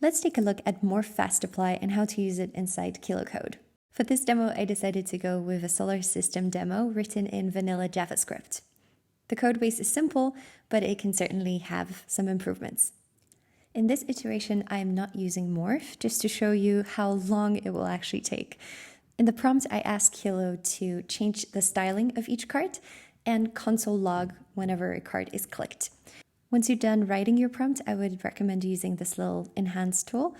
Let's take a look at Morph Fast Apply and how to use it inside Kilocode. For this demo, I decided to go with a solar system demo written in vanilla JavaScript. The codebase is simple, but it can certainly have some improvements. In this iteration, I am not using Morph, just to show you how long it will actually take. In the prompt, I ask Kilo to change the styling of each card and console log whenever a card is clicked. Once you're done writing your prompt, I would recommend using this little enhance tool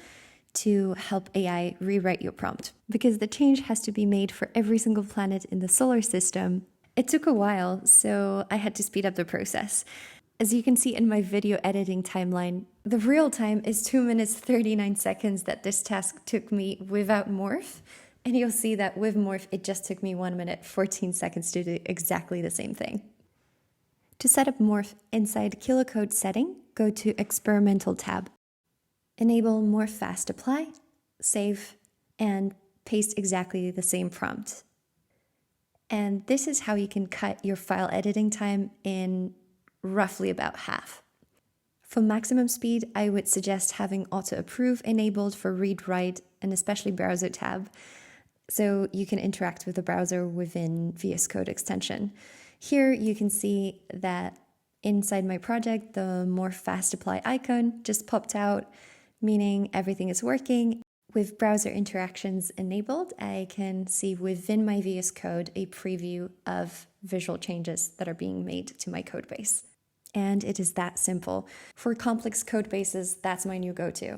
to help AI rewrite your prompt. Because the change has to be made for every single planet in the solar system, it took a while, so I had to speed up the process. As you can see in my video editing timeline, the real time is 2 minutes 39 seconds that this task took me without Morph. And you'll see that with Morph, it just took me 1 minute 14 seconds to do exactly the same thing. To set up Morph inside Kilocode setting, go to Experimental tab. Enable Morph Fast Apply, save, and paste exactly the same prompt. And this is how you can cut your file editing time in roughly about half. For maximum speed, I would suggest having Auto Approve enabled for read-write and especially Browser tab, so you can interact with the browser within VS Code extension. Here you can see that inside my project, the Morph Fast Apply icon just popped out, meaning everything is working. With browser interactions enabled, I can see within my VS Code a preview of visual changes that are being made to my code base. And it is that simple. For complex code bases, that's my new go-to.